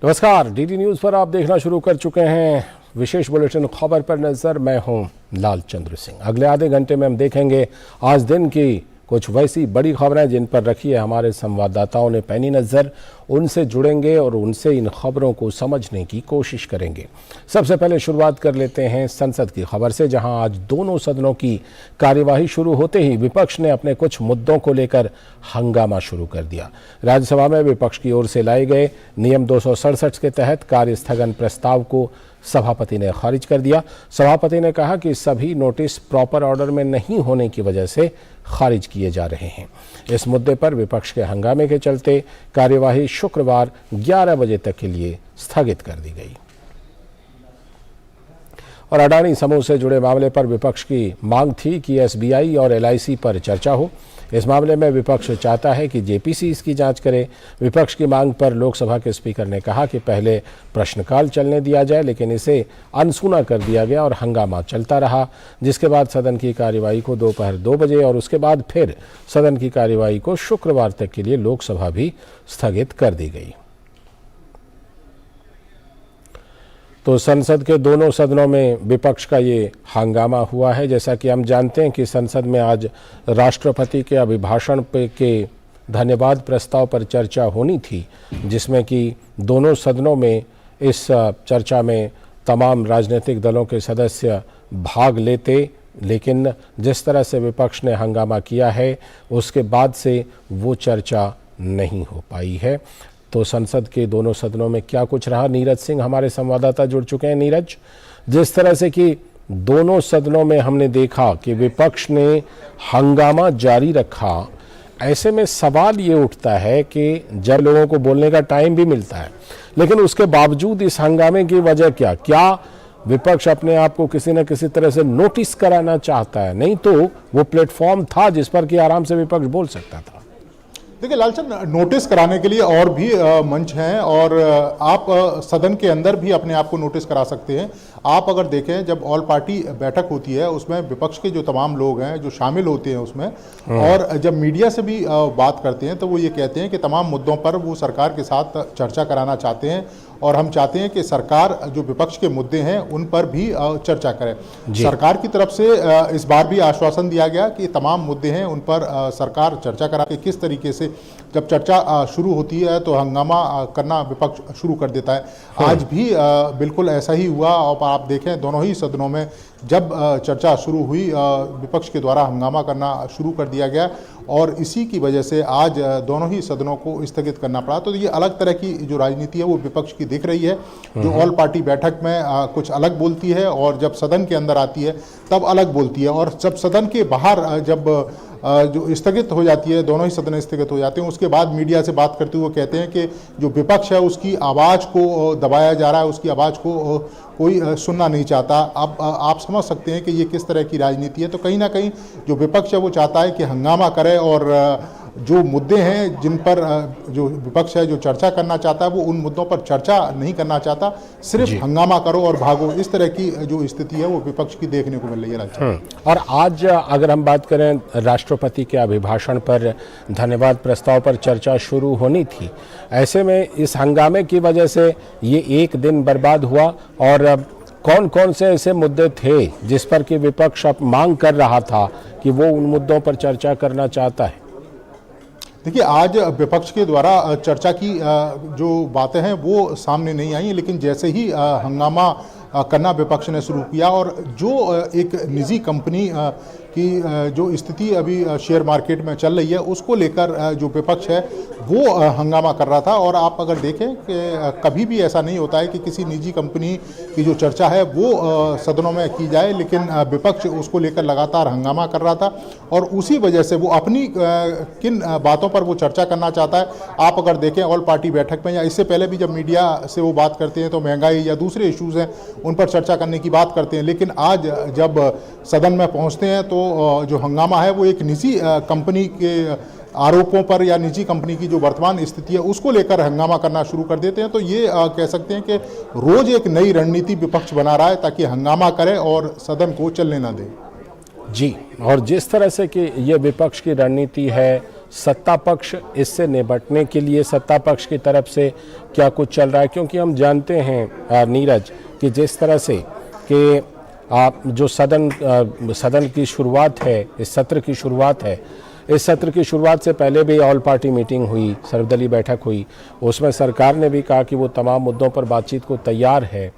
नमस्कार, DD news पर आप देखना शुरू कर चुके हैं विशेष बुलेटिन खबर पर नजर। मैं हूं लाल चंद्र सिंह। अगले आधे घंटे में हम देखेंगे आज दिन की कुछ वैसी बड़ी खबरें जिन पर रखी है हमारे संवाददाताओं ने पैनी नज़र। उनसे जुड़ेंगे और उनसे इन खबरों को समझने की कोशिश करेंगे। सबसे पहले शुरुआत कर लेते हैं संसद की खबर से, जहां आज दोनों सदनों की कार्यवाही शुरू होते ही विपक्ष ने अपने कुछ मुद्दों को लेकर हंगामा शुरू कर दिया। राज्यसभा में विपक्ष की ओर से लाए गए नियम 267 के तहत कार्य स्थगन प्रस्ताव को सभापति ने खारिज कर दिया। सभापति ने कहा कि सभी नोटिस प्रॉपर ऑर्डर में नहीं होने की वजह से खारिज किए जा रहे हैं। इस मुद्दे पर विपक्ष के हंगामे के चलते कार्यवाही शुक्रवार 11 बजे तक के लिए स्थगित कर दी गई। और अडानी समूह से जुड़े मामले पर विपक्ष की मांग थी कि एसबीआई और एलआईसी पर चर्चा हो। इस मामले में विपक्ष चाहता है कि जेपीसी इसकी जांच करे। विपक्ष की मांग पर लोकसभा के स्पीकर ने कहा कि पहले प्रश्नकाल चलने दिया जाए, लेकिन इसे अनसुना कर दिया गया और हंगामा चलता रहा, जिसके बाद सदन की कार्यवाही को दोपहर 2 बजे और उसके बाद फिर सदन की कार्यवाही को शुक्रवार तक के लिए लोकसभा भी स्थगित कर दी गई। तो संसद के दोनों सदनों में विपक्ष का ये हंगामा हुआ है। जैसा कि हम जानते हैं कि संसद में आज राष्ट्रपति के अभिभाषण के धन्यवाद प्रस्ताव पर चर्चा होनी थी, जिसमें कि दोनों सदनों में इस चर्चा में तमाम राजनीतिक दलों के सदस्य भाग लेते, लेकिन जिस तरह से विपक्ष ने हंगामा किया है उसके बाद से वो चर्चा नहीं हो पाई है। तो संसद के दोनों सदनों में क्या कुछ रहा, नीरज सिंह हमारे संवाददाता जुड़ चुके हैं। नीरज, जिस तरह से कि दोनों सदनों में हमने देखा कि विपक्ष ने हंगामा जारी रखा, ऐसे में सवाल ये उठता है कि जब लोगों को बोलने का टाइम भी मिलता है, लेकिन उसके बावजूद इस हंगामे की वजह क्या विपक्ष अपने आप को किसी न किसी तरह से नोटिस कराना चाहता है? नहीं तो वो प्लेटफॉर्म था जिस पर कि आराम से विपक्ष बोल सकता था। देखिए लालचंद, नोटिस कराने के लिए और भी मंच हैं और आप सदन के अंदर भी अपने आप को नोटिस करा सकते हैं। आप अगर देखें, जब ऑल पार्टी बैठक होती है उसमें विपक्ष के जो तमाम लोग हैं जो शामिल होते हैं उसमें, और जब मीडिया से भी बात करते हैं तो वो ये कहते हैं कि तमाम मुद्दों पर वो सरकार के साथ चर्चा कराना चाहते हैं और हम चाहते हैं कि सरकार जो विपक्ष के मुद्दे हैं उन पर भी चर्चा करे। सरकार की तरफ से इस बार भी आश्वासन दिया गया कि तमाम मुद्दे हैं उन पर सरकार चर्चा करा के किस तरीके से जब चर्चा शुरू होती है तो हंगामा करना विपक्ष शुरू कर देता है। आज भी बिल्कुल ऐसा ही हुआ और आप देखें दोनों ही सदनों में जब चर्चा शुरू हुई विपक्ष के द्वारा हंगामा करना शुरू कर दिया गया और इसी की वजह से आज दोनों ही सदनों को स्थगित करना पड़ा। तो ये अलग तरह की जो राजनीति है वो विपक्ष की दिख रही है, जो ऑल पार्टी बैठक में कुछ अलग बोलती है और जब सदन के अंदर आती है तब अलग बोलती है, और जब सदन के बाहर जब जो स्थगित हो जाती है, दोनों ही सदन स्थगित हो जाते हैं, उसके बाद मीडिया से बात करते हुए कहते हैं कि जो विपक्ष है उसकी आवाज़ को दबाया जा रहा है, उसकी आवाज़ को कोई सुनना नहीं चाहता। अब आप समझ सकते हैं कि ये किस तरह की राजनीति है। तो कहीं ना कहीं जो विपक्ष है वो चाहता है कि हंगामा करे और जो मुद्दे हैं जिन पर जो विपक्ष है जो चर्चा करना चाहता है वो उन मुद्दों पर चर्चा नहीं करना चाहता, सिर्फ हंगामा करो और भागो। इस तरह की जो स्थिति है वो विपक्ष की देखने को मिल रही है। और आज अगर हम बात करें राष्ट्रपति के अभिभाषण पर धन्यवाद प्रस्ताव पर चर्चा शुरू होनी थी, ऐसे में इस हंगामे की वजह से ये एक दिन बर्बाद हुआ। और कौन कौन से ऐसे मुद्दे थे जिस पर कि विपक्ष अब मांग कर रहा था कि वो उन मुद्दों पर चर्चा करना चाहता है? देखिए, आज विपक्ष के द्वारा चर्चा की जो बातें हैं वो सामने नहीं आई, लेकिन जैसे ही हंगामा करना विपक्ष ने शुरू किया और जो एक निजी कंपनी की जो स्थिति अभी शेयर मार्केट में चल रही है उसको लेकर जो विपक्ष है वो हंगामा कर रहा था। और आप अगर देखें कि कभी भी ऐसा नहीं होता है कि किसी निजी कंपनी की जो चर्चा है वो सदनों में की जाए, लेकिन विपक्ष उसको लेकर लगातार हंगामा कर रहा था और उसी वजह से वो अपनी किन बातों पर वो चर्चा करना चाहता है। आप अगर देखें ऑल पार्टी बैठक में या इससे पहले भी जब मीडिया से वो बात करते हैं तो महंगाई या दूसरे इश्यूज़ हैं उन पर चर्चा करने की बात करते हैं, लेकिन आज जब सदन में पहुंचते हैं तो जो हंगामा है वो एक निजी कंपनी के आरोपों पर या निजी कंपनी की जो वर्तमान स्थिति है उसको लेकर हंगामा करना शुरू कर देते हैं। तो ये कह सकते हैं कि रोज एक नई रणनीति विपक्ष बना रहा है ताकि हंगामा करे और सदन को चलने ना दे। जी, और जिस तरह से कि ये विपक्ष की रणनीति है सत्ता पक्ष इससे निपटने के लिए सत्ता पक्ष की तरफ से क्या कुछ चल रहा है? क्योंकि हम जानते हैं नीरज कि जिस तरह से कि जो सदन की शुरुआत है, इस सत्र की शुरुआत है, इस सत्र की शुरुआत से पहले भी ऑल पार्टी मीटिंग हुई, सर्वदलीय बैठक हुई। उसमें सरकार ने भी कहा कि वो तमाम मुद्दों पर बातचीत को तैयार है,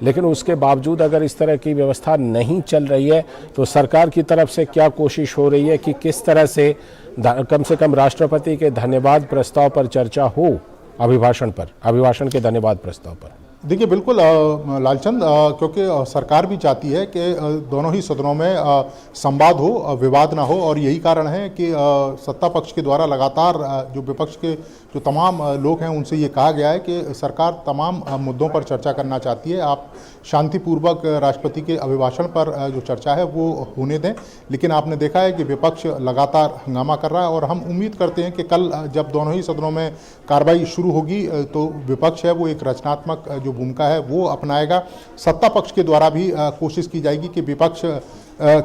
लेकिन उसके बावजूद अगर इस तरह की व्यवस्था नहीं चल रही है तो सरकार की तरफ से क्या कोशिश हो रही है कि किस तरह से कम राष्ट्रपति के धन्यवाद प्रस्ताव पर चर्चा हो, अभिभाषण के धन्यवाद प्रस्ताव पर? देखिए बिल्कुल लालचंद, क्योंकि सरकार भी चाहती है कि दोनों ही सदनों में संवाद हो, विवाद ना हो, और यही कारण है कि सत्ता पक्ष के द्वारा लगातार जो विपक्ष के जो तमाम लोग हैं उनसे ये कहा गया है कि सरकार तमाम मुद्दों पर चर्चा करना चाहती है। आप शांतिपूर्वक राष्ट्रपति के अभिभाषण पर जो चर्चा है वो होने दें, लेकिन आपने देखा है कि विपक्ष लगातार हंगामा कर रहा है और हम उम्मीद करते हैं कि कल जब दोनों ही सदनों में कार्रवाई शुरू होगी तो विपक्ष है वो एक रचनात्मक जो भूमिका है वो अपनाएगा। सत्ता पक्ष के द्वारा भी कोशिश की जाएगी कि विपक्ष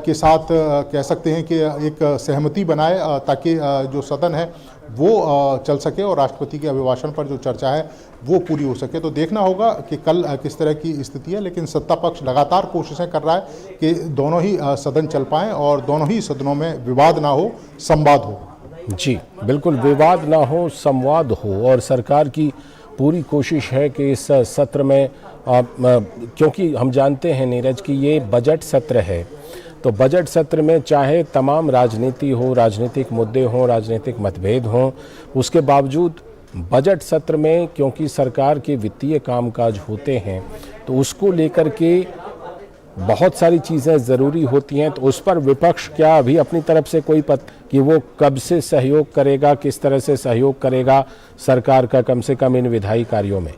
के साथ कह सकते हैं कि एक सहमति बनाए ताकि जो सदन है वो चल सके और राष्ट्रपति के अभिभाषण पर जो चर्चा है वो पूरी हो सके। तो देखना होगा कि कल किस तरह की स्थिति है, लेकिन सत्ता पक्ष लगातार कोशिशें कर रहा है कि दोनों ही सदन चल पाएं और दोनों ही सदनों में विवाद ना हो, संवाद हो। जी बिल्कुल, विवाद ना हो, संवाद हो, और सरकार की पूरी कोशिश है कि इस सत्र में क्योंकि हम जानते हैं नीरज कि ये बजट सत्र है, तो बजट सत्र में चाहे तमाम राजनीति हो, राजनीतिक मुद्दे हों, राजनीतिक मतभेद हों, उसके बावजूद बजट सत्र में क्योंकि सरकार के वित्तीय कामकाज होते हैं तो उसको लेकर के बहुत सारी चीज़ें ज़रूरी होती हैं। तो उस पर विपक्ष क्या अभी अपनी तरफ से कोई कि वो कब से सहयोग करेगा, किस तरह से सहयोग करेगा सरकार का कम से कम इन विधायी कार्यों में?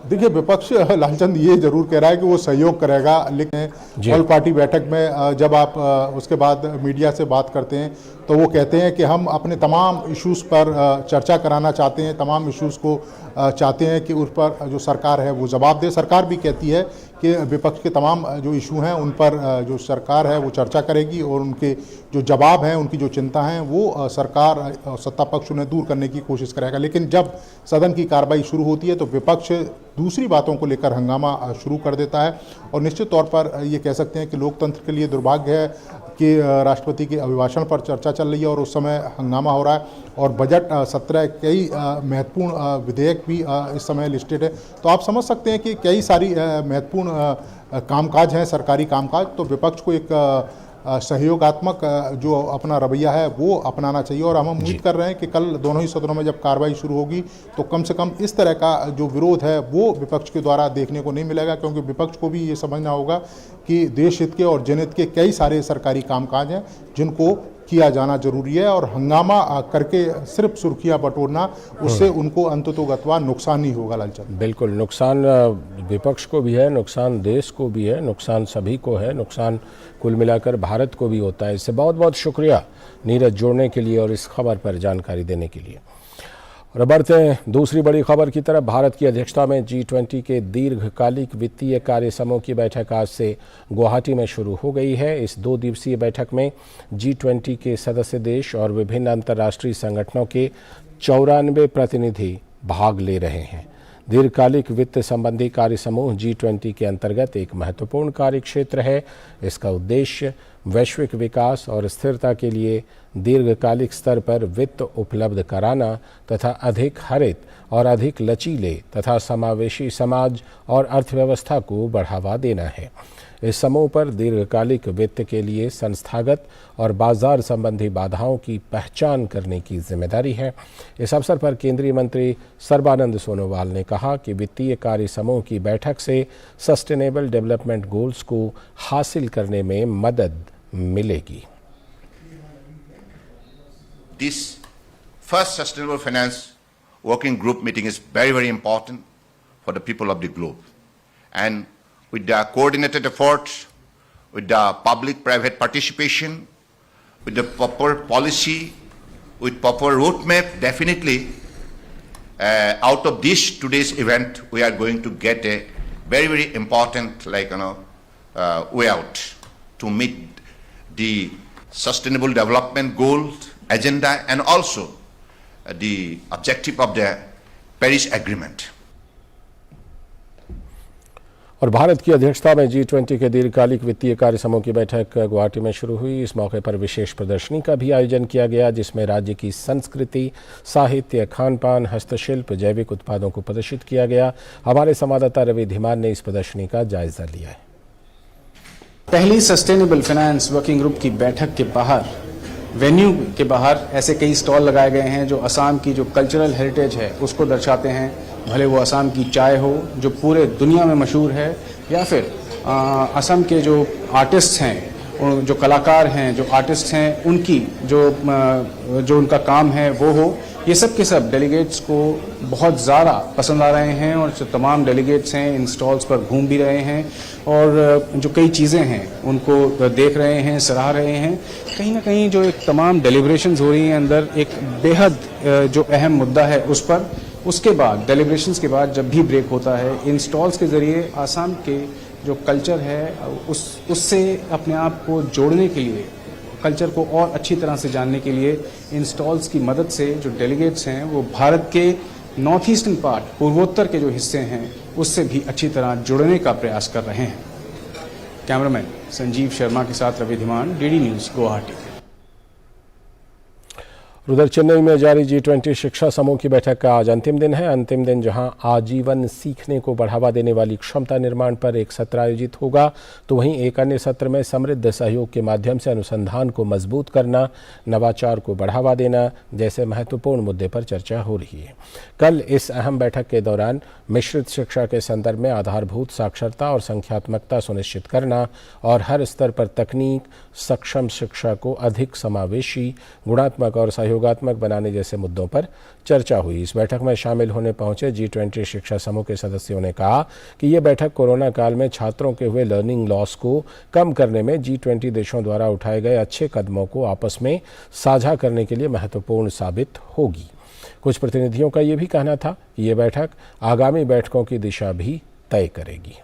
देखिए विपक्ष लालचंद ये जरूर कह रहा है कि वो सहयोग करेगा, लेकिन ऑल पार्टी बैठक में जब आप उसके बाद मीडिया से बात करते हैं तो वो कहते हैं कि हम अपने तमाम इश्यूज़ पर चर्चा कराना चाहते हैं, तमाम इश्यूज़ को चाहते हैं कि उस पर जो सरकार है वो जवाब दे। सरकार भी कहती है कि विपक्ष के तमाम जो इशू हैं उन पर जो सरकार है वो चर्चा करेगी और उनके जो जवाब हैं, उनकी जो चिंता हैं वो सरकार सत्ता पक्ष उन्हें दूर करने की कोशिश करेगा। लेकिन जब सदन की कार्रवाई शुरू होती है तो विपक्ष दूसरी बातों को लेकर हंगामा शुरू कर देता है और निश्चित तौर पर ये कह सकते हैं कि लोकतंत्र के लिए दुर्भाग्य है कि राष्ट्रपति के अभिभाषण पर चर्चा चल रही है और उस समय हंगामा हो रहा है और बजट सत्र कई महत्वपूर्ण विधेयक भी इस समय लिस्टेड है। तो आप समझ सकते हैं कि कई सारी महत्वपूर्ण कामकाज हैं, सरकारी कामकाज, तो विपक्ष को एक सहयोगात्मक जो अपना रवैया है वो अपनाना चाहिए और हम उम्मीद कर रहे हैं कि कल दोनों ही सदनों में जब कार्रवाई शुरू होगी तो कम से कम इस तरह का जो विरोध है वो विपक्ष के द्वारा देखने को नहीं मिलेगा, क्योंकि विपक्ष को भी ये समझना होगा कि देश हित के और जनहित के कई सारे सरकारी कामकाज हैं जिनको किया जाना जरूरी है और हंगामा करके सिर्फ सुर्खियां बटोरना उससे उनको अंततोगत्वा नुकसान ही होगा। लालचंद बिल्कुल, नुकसान विपक्ष को भी है, नुकसान देश को भी है, नुकसान सभी को है, नुकसान कुल मिलाकर भारत को भी होता है। इससे बहुत बहुत शुक्रिया नीरज जोड़ने के लिए और इस खबर पर जानकारी देने के लिए। और बढ़ते हैं दूसरी बड़ी खबर की तरफ। भारत की अध्यक्षता में G20 के दीर्घकालिक वित्तीय कार्य समूह की बैठक आज से गुवाहाटी में शुरू हो गई है। इस 2 दिवसीय बैठक में G20 के सदस्य देश और विभिन्न अंतर्राष्ट्रीय संगठनों के 94 प्रतिनिधि भाग ले रहे हैं। दीर्घकालिक वित्त संबंधी कार्य समूह G20 के अंतर्गत एक महत्वपूर्ण कार्य क्षेत्र है। इसका उद्देश्य वैश्विक विकास और स्थिरता के लिए दीर्घकालिक स्तर पर वित्त उपलब्ध कराना तथा अधिक हरित और अधिक लचीले तथा समावेशी समाज और अर्थव्यवस्था को बढ़ावा देना है। इस समूह पर दीर्घकालिक वित्त के लिए संस्थागत और बाजार संबंधी बाधाओं की पहचान करने की जिम्मेदारी है। इस अवसर पर केंद्रीय मंत्री सर्बानंद सोनोवाल ने कहा कि वित्तीय कार्य समूह की बैठक से सस्टेनेबल डेवलपमेंट गोल्स को हासिल करने में मदद मिलेगी। This first sustainable finance working group meeting is very, very important for the people of the globe. And with the coordinated efforts, with the public-private participation, with the proper policy, with proper roadmap, definitely out of this today's event, we are going to get a very, very important, way out to meet the sustainable development goals agenda and also the objective of the Paris Agreement. और भारत की अध्यक्षता में G20 के दीर्घकालिक वित्तीय कार्य समूह की बैठक गुवाहाटी में शुरू हुई। इस मौके पर विशेष प्रदर्शनी का भी आयोजन किया गया, जिसमें राज्य की संस्कृति, साहित्य, खान पान, हस्तशिल्प, जैविक उत्पादों को प्रदर्शित किया गया। हमारे संवाददाता रवि धीमान ने इस प्रदर्शनी का जायजा लिया है। पहली सस्टेनेबल फाइनेंस वर्किंग ग्रुप की बैठक के बाहर, वेन्यू के बाहर ऐसे कई स्टॉल लगाए गए हैं जो असम की जो कल्चरल हेरिटेज है उसको दर्शाते हैं। भले वो असम की चाय हो जो पूरे दुनिया में मशहूर है, या फिर असम के जो आर्टिस्ट हैं, जो कलाकार हैं, जो आर्टिस्ट हैं, उनकी जो उनका काम है वो हो। ये सब के सब डेलीगेट्स को बहुत ज़्यादा पसंद आ रहे हैं और जो तमाम डेलीगेट्स हैं इन स्टॉल्स पर घूम भी रहे हैं और जो कई चीज़ें हैं उनको देख रहे हैं, सराह रहे हैं। कहीं ना कहीं जो एक तमाम डेलिब्रेशंस हो रही हैं अंदर, एक बेहद जो अहम मुद्दा है उस पर, उसके बाद डेलिब्रेशंस के बाद जब भी ब्रेक होता है, इन स्टॉल्स के ज़रिए आसाम के जो कल्चर है उससे अपने आप को जोड़ने के लिए, कल्चर को और अच्छी तरह से जानने के लिए इन स्टॉल्स की मदद से जो डेलीगेट्स हैं वो भारत के नॉर्थ ईस्टर्न पार्ट, पूर्वोत्तर के जो हिस्से हैं उससे भी अच्छी तरह जुड़ने का प्रयास कर रहे हैं। कैमरामैन संजीव शर्मा के साथ रवि धीमान, डीडी न्यूज़, गुवाहाटी। उधर चेन्नई में जारी G20 शिक्षा समूह की बैठक का आज अंतिम दिन है। अंतिम दिन जहां आजीवन सीखने को बढ़ावा देने वाली क्षमता निर्माण पर एक सत्र आयोजित होगा, तो वहीं एक अन्य सत्र में समृद्ध सहयोग के माध्यम से अनुसंधान को मजबूत करना, नवाचार को बढ़ावा देना जैसे महत्वपूर्ण मुद्दे पर चर्चा हो रही है। कल इस अहम बैठक के दौरान मिश्रित शिक्षा के संदर्भ में आधारभूत साक्षरता और संख्यात्मकता सुनिश्चित करना और हर स्तर पर तकनीक सक्षम शिक्षा को अधिक समावेशी, गुणात्मक और सहयोगात्मक बनाने जैसे मुद्दों पर चर्चा हुई। इस बैठक में शामिल होने पहुंचे G20 शिक्षा समूह के सदस्यों ने कहा कि ये बैठक कोरोना काल में छात्रों के हुए लर्निंग लॉस को कम करने में G20 देशों द्वारा उठाए गए अच्छे कदमों को आपस में साझा करने के लिए महत्वपूर्ण साबित होगी। कुछ प्रतिनिधियों का ये भी कहना था कि ये बैठक आगामी बैठकों की दिशा भी तय करेगी।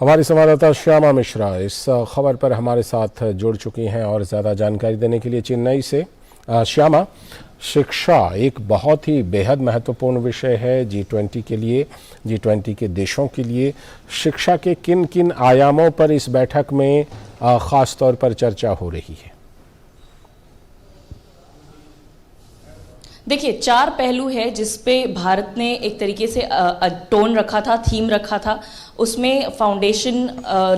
हमारी संवाददाता श्यामा मिश्रा इस खबर पर हमारे साथ जुड़ चुकी हैं और ज़्यादा जानकारी देने के लिए चेन्नई से। श्यामा, शिक्षा एक बहुत ही बेहद महत्वपूर्ण विषय है G20 के लिए, G20 के देशों के लिए। शिक्षा के किन किन आयामों पर इस बैठक में ख़ास तौर पर चर्चा हो रही है? देखिए, 4 पहलू है जिस पे भारत ने एक तरीके से टोन रखा था, थीम रखा था। उसमें फाउंडेशन,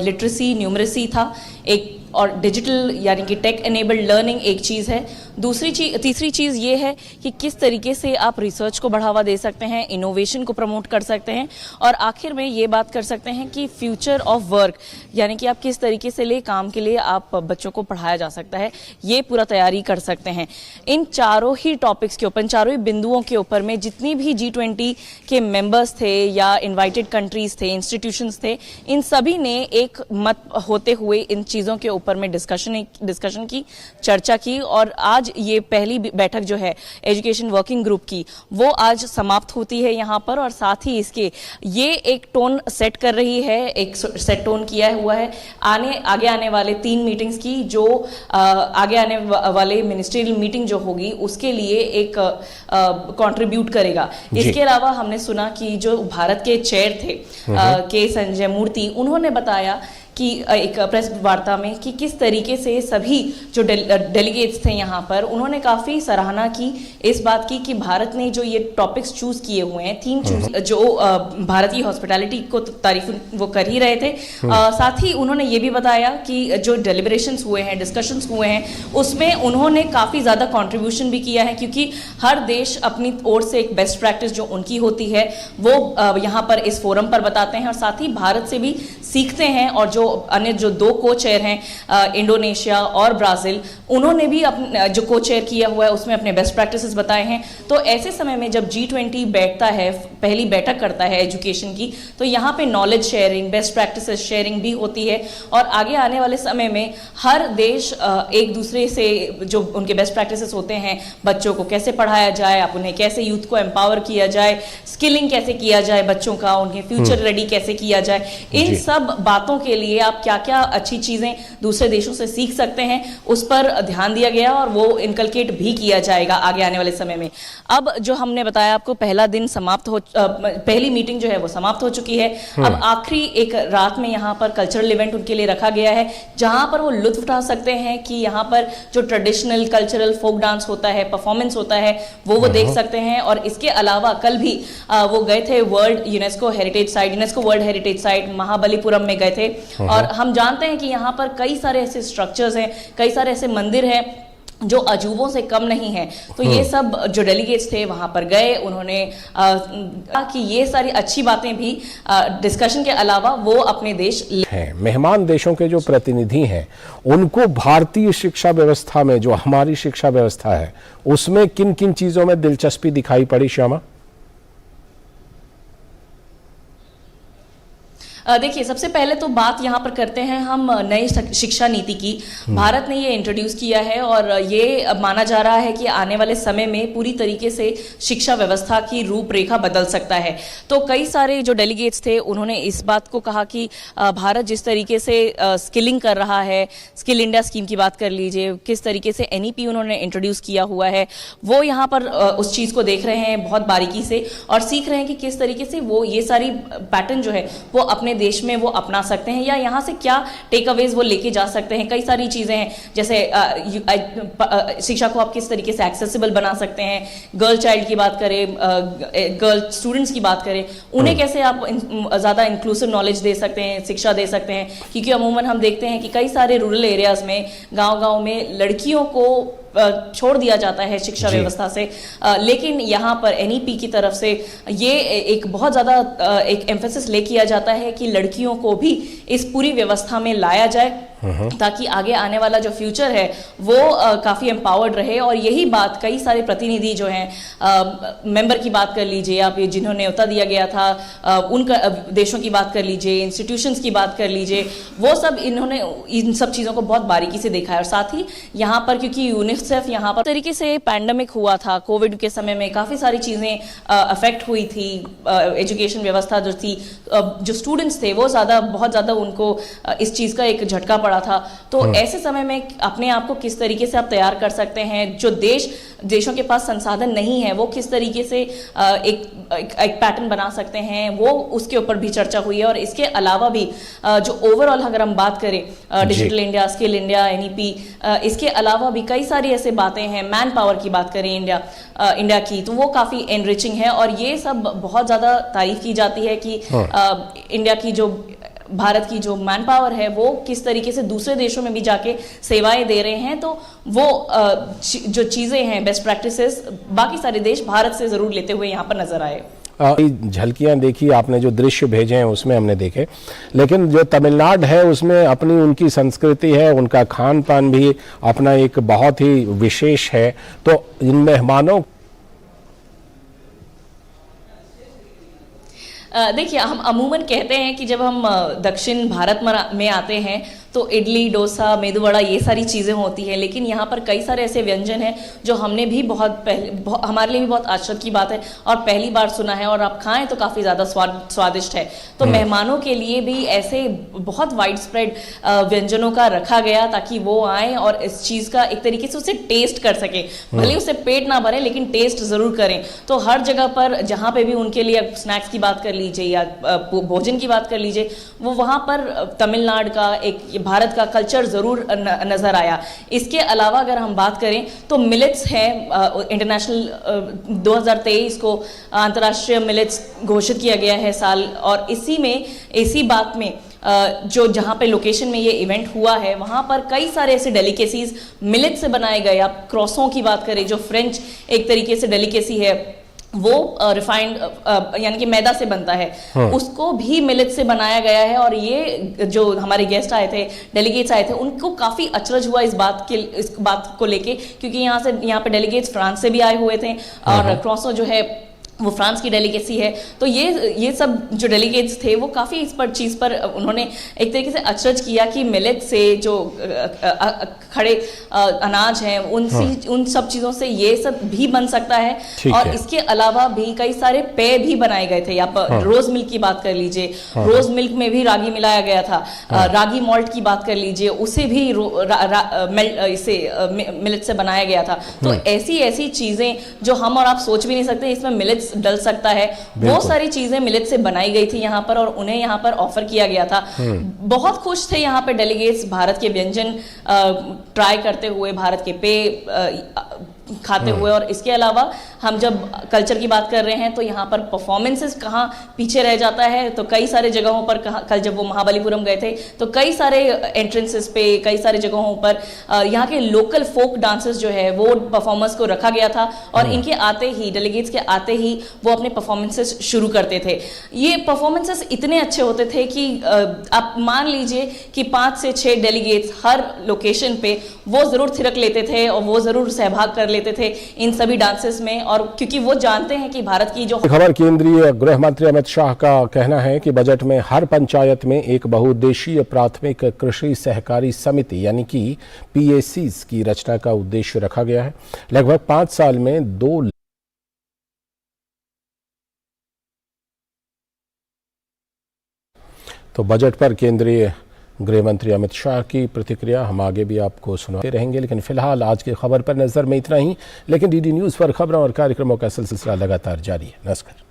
लिटरेसी, न्यूमरेसी था एक, और डिजिटल यानी कि टेक एनेबल्ड लर्निंग एक चीज़ है। तीसरी चीज़ ये है कि किस तरीके से आप रिसर्च को बढ़ावा दे सकते हैं, इनोवेशन को प्रमोट कर सकते हैं, और आखिर में ये बात कर सकते हैं कि फ्यूचर ऑफ वर्क यानी कि आप किस तरीके से काम के लिए आप बच्चों को पढ़ाया जा सकता है, ये पूरा तैयारी कर सकते हैं। इन चारों ही टॉपिक्स के ऊपर, इन चारों ही बिंदुओं के ऊपर में जितनी भी G20 के मेंबर्स थे या इन्वाइटेड कंट्रीज थे, इंस्टीट्यूशंस थे, इन सभी ने एक मत होते हुए इन चीज़ों के ऊपर में डिस्कशन की, चर्चा की। और आज ये पहली बैठक जो है एजुकेशन वर्किंग ग्रुप की, वो आज समाप्त होती है यहाँ पर, और साथ ही इसके ये एक टोन सेट कर रही है, एक सेट टोन किया हुआ है आगे आने वाले 3 मीटिंग्स की, जो आगे आने वाले मिनिस्ट्रियल मीटिंग जो होगी उसके लिए एक कंट्रीब्यूट करेगा। इसके अलावा हमने सुना कि जो भारत के चेयर थे के संजय मूर्ति, उन्होंने बताया कि एक प्रेस वार्ता में कि किस तरीके से सभी जो डेलीगेट्स थे यहाँ पर, उन्होंने काफ़ी सराहना की इस बात की कि भारत ने जो ये टॉपिक्स चूज़ किए हुए हैं, थीम चूज, जो भारतीय हॉस्पिटैलिटी को तारीफ वो कर ही रहे थे। साथ ही उन्होंने ये भी बताया कि जो डेलिब्रेशंस हुए हैं, डिस्कशंस हुए हैं, उसमें उन्होंने काफ़ी ज़्यादा कॉन्ट्रीब्यूशन भी किया है, क्योंकि हर देश अपनी ओर से एक बेस्ट प्रैक्टिस जो उनकी होती है वो यहाँ पर इस फोरम पर बताते हैं, और साथ ही भारत से भी सीखते हैं। और जो अन्य जो 2 को-चेयर हैं, इंडोनेशिया और ब्राज़ील, उन्होंने भी अपने जो को-चेयर किया हुआ है उसमें अपने बेस्ट प्रैक्टिसेस बताए हैं। तो ऐसे समय में जब G20 बैठता है, पहली बैठक करता है एजुकेशन की, तो यहाँ पे knowledge sharing, best practices sharing भी होती है, और आगे आने वाले समय में हर देश एक दूसरे से जो उनके बेस्ट प्रैक्टिसेस होते हैं, बच्चों को कैसे पढ़ाया जाए, आप उन्हें कैसे यूथ को एम्पावर किया जाए, स्किलिंग कैसे किया जाए बच्चों का, उनके फ्यूचर रेडी कैसे किया जाए, इन सब सब बातों के लिए आप क्या क्या अच्छी चीज़ें दूसरे देशों से सीख सकते हैं, उस पर ध्यान दिया गया और वो इनकलकेट भी किया जाएगा आगे आने वाले समय में। अब जो हमने बताया आपको, पहला दिन समाप्त हो, पहली मीटिंग जो है वो समाप्त हो चुकी है। अब आखिरी एक रात में यहाँ पर कल्चरल इवेंट उनके लिए रखा गया है, जहाँ पर वो लुत्फ उठा सकते हैं कि यहाँ पर जो ट्रेडिशनल कल्चरल फोक डांस होता है, परफॉर्मेंस होता है, वो देख सकते हैं। और इसके अलावा कल भी वो गए थे UNESCO world heritage site Mahabalipuram में गए थे। और हम जानते हैं कि यहाँ पर कई सारे ऐसे स्ट्रक्चर्स हैं, कई सारे ऐसे मंदिर हैं जो अजूबों से कम नहीं है। तो ये सब जो डेलीगेट्स थे वहां पर गए, उन्होंने कहा कि ये सारी अच्छी बातें भी डिस्कशन के अलावा वो अपने देश हैं। मेहमान देशों के जो प्रतिनिधि हैं उनको भारतीय शिक्षा व्यवस्था में, जो हमारी शिक्षा व्यवस्था है, उसमें किन किन चीजों में दिलचस्पी दिखाई पड़ी श्यामा? देखिए, सबसे पहले तो बात यहाँ पर करते हैं हम नई शिक्षा नीति की। भारत ने ये इंट्रोड्यूस किया है और ये माना जा रहा है कि आने वाले समय में पूरी तरीके से शिक्षा व्यवस्था की रूपरेखा बदल सकता है। तो कई सारे जो डेलीगेट्स थे उन्होंने इस बात को कहा कि भारत जिस तरीके से स्किलिंग कर रहा है, स्किल इंडिया स्कीम की बात कर लीजिए, किस तरीके से NEP उन्होंने इंट्रोड्यूस किया हुआ है, वो यहाँ पर उस चीज़ को देख रहे हैं बहुत बारीकी से और सीख रहे हैं कि किस तरीके से वो ये सारी पैटर्न जो है वो अपने देश में वो अपना सकते हैं या यहाँ से क्या टेक अवेज वो लेके जा सकते हैं। कई सारी चीज़ें हैं, जैसे शिक्षा को आप किस तरीके से एक्सेसिबल बना सकते हैं, गर्ल चाइल्ड की बात करें, गर्ल स्टूडेंट्स की बात करें, उन्हें कैसे आप ज़्यादा इंक्लूसिव नॉलेज दे सकते हैं, शिक्षा दे सकते हैं। क्योंकि अमूमन हम देखते हैं कि कई सारे रूरल एरियाज़ में, गाँव में लड़कियों को छोड़ दिया जाता है शिक्षा व्यवस्था से, लेकिन यहाँ पर NEP की तरफ से ये एक बहुत ज़्यादा एक एम्फेसिस ले किया जाता है कि लड़कियों को भी इस पूरी व्यवस्था में लाया जाए ताकि आगे आने वाला जो फ्यूचर है वो काफ़ी एम्पावर्ड रहे। और यही बात कई सारे प्रतिनिधि जो हैं, मेंबर की बात कर लीजिए आप, जिन्होंने न्योता दिया गया था, उनका देशों की बात कर लीजिए, इंस्टीट्यूशंस की बात कर लीजिए, वो सब इन्होंने इन सब चीज़ों को बहुत बारीकी से देखा है। और साथ ही यहाँ पर क्योंकि यूनिसेफ यहाँ पर तरीके से पैंडमिक हुआ था, कोविड के समय में काफ़ी सारी चीज़ें अफेक्ट हुई थी, एजुकेशन व्यवस्था जो थी, जो स्टूडेंट्स थे वो बहुत ज़्यादा उनको इस चीज़ का एक झटका पड़ा था। तो ऐसे समय में अपने आप को किस तरीके से आप तैयार कर सकते हैं, जो देशों के पास संसाधन नहीं है वो किस तरीके से एक पैटर्न बना सकते हैं, वो उसके ऊपर भी चर्चा हुई है। और इसके अलावा भी जो ओवरऑल अगर हम बात करें digital India, skill India, NEP, इसके अलावा भी कई सारी ऐसे बातें हैं, मैन पावर की बात करें इंडिया की, तो वो काफ़ी एनरिचिंग है। और ये सब बहुत ज़्यादा तारीफ की जाती है कि इंडिया की जो भारत की जो मैन पावर है वो किस तरीके से दूसरे देशों में भी जाके सेवाएं दे रहे हैं। तो वो जो चीज़ें हैं, बेस्ट प्रैक्टिसेस, बाकी सारे देश भारत से ज़रूर लेते हुए यहाँ पर नजर आए। झलकियां देखी आपने, जो दृश्य भेजे हैं उसमें हमने देखे, लेकिन जो तमिलनाडु है उसमें अपनी उनकी संस्कृति है, उनका खान पान भी अपना एक बहुत ही विशेष है। तो इन मेहमानों देखिए, हम अमूमन कहते हैं कि जब हम दक्षिण भारत में आते हैं तो इडली, डोसा, मेदू वड़ा, ये सारी चीज़ें होती हैं, लेकिन यहाँ पर कई सारे ऐसे व्यंजन हैं जो हमने भी हमारे लिए भी बहुत आश्चर्य की बात है और पहली बार सुना है, और आप खाएं तो काफ़ी ज़्यादा स्वादिष्ट है। तो मेहमानों के लिए भी ऐसे बहुत वाइड स्प्रेड व्यंजनों का रखा गया ताकि वो आएँ और इस चीज़ का एक तरीके से उसे टेस्ट कर सके, भले उसे पेट ना भरे लेकिन टेस्ट ज़रूर करें। तो हर जगह पर जहाँ पे भी उनके लिए स्नैक्स की बात कर लीजिए या भोजन की बात कर लीजिए, वो वहाँ पर तमिलनाडु का एक भारत का कल्चर ज़रूर नज़र आया। इसके अलावा अगर हम बात करें तो मिलेट्स है, इंटरनेशनल 2023 को अंतर्राष्ट्रीय मिलेट्स घोषित किया गया है साल, और इसी बात में जो जहाँ पे लोकेशन में ये इवेंट हुआ है वहाँ पर कई सारे ऐसे डेलिकेसीज मिलेट से बनाए गए। आप क्रॉसों की बात करें, जो फ्रेंच एक तरीके से डेलिकेसी है, वो रिफाइंड यानी कि मैदा से बनता है, उसको भी मिलेट से बनाया गया है। और ये जो हमारे गेस्ट आए थे, डेलीगेट्स आए थे, उनको काफ़ी अचरज हुआ इस बात को लेके, क्योंकि यहाँ पे डेलीगेट्स फ्रांस से भी आए हुए थे और क्रॉसो जो है वो फ्रांस की डेलीगेसी है। तो ये सब जो डेलीगेट्स थे वो काफ़ी इस पर चीज़ पर उन्होंने एक तरीके से अचरज किया कि मिलेट से जो खड़े अनाज हैं उन सब चीज़ों से ये सब भी बन सकता है। और इसके अलावा भी कई सारे पेय भी बनाए गए थे। आप रोज मिल्क की बात कर लीजिए, रोज मिल्क में भी रागी मिलाया गया था। रागी मॉल्ट की बात कर लीजिए, उसे भी इसे मिलेट से बनाया गया था। तो ऐसी ऐसी चीज़ें जो हम और आप सोच भी नहीं सकते इसमें मिलेट डल सकता है, वो सारी चीजें मिलेट से बनाई गई थी यहाँ पर और उन्हें यहाँ पर ऑफर किया गया था। बहुत खुश थे यहाँ पे डेलीगेट्स भारत के व्यंजन ट्राई करते हुए, भारत के पेय खाते हुए। और इसके अलावा हम जब कल्चर की बात कर रहे हैं तो यहाँ पर परफॉर्मेंसेस कहाँ पीछे रह जाता है। तो कई सारे जगहों पर कल जब वो महाबलीपुरम गए थे तो कई सारे एंट्रेंसेस पे, कई सारे जगहों पर यहाँ के लोकल फोक डांसेस जो है वो परफॉर्मर्स को रखा गया था। और इनके आते ही, डेलीगेट्स के आते ही वो अपने परफॉर्मेंसेस शुरू करते थे। ये परफॉर्मेंसेस इतने अच्छे होते थे कि आप मान लीजिए कि 5 से 6 डेलीगेट्स हर लोकेशन पे वो जरूर थिरक लेते थे और वो जरूर सहभाग कर लेते थे इन सभी डांसेस में। और क्योंकि वो जानते हैं कि भारत की जो खबर, केंद्रीय गृह मंत्री अमित शाह का कहना है कि बजट में हर पंचायत में एक बहुउद्देशीय प्राथमिक कृषि सहकारी समिति यानी कि PACs की रचना का उद्देश्य रखा गया है। लगभग 5 साल में 2 तो बजट पर केंद्रीय गृह मंत्री अमित शाह की प्रतिक्रिया हम आगे भी आपको सुनाते रहेंगे, लेकिन फिलहाल आज की खबर पर नजर में इतना ही। लेकिन DD न्यूज़ पर खबरों और कार्यक्रमों का सिलसिला लगातार जारी है। नमस्कार।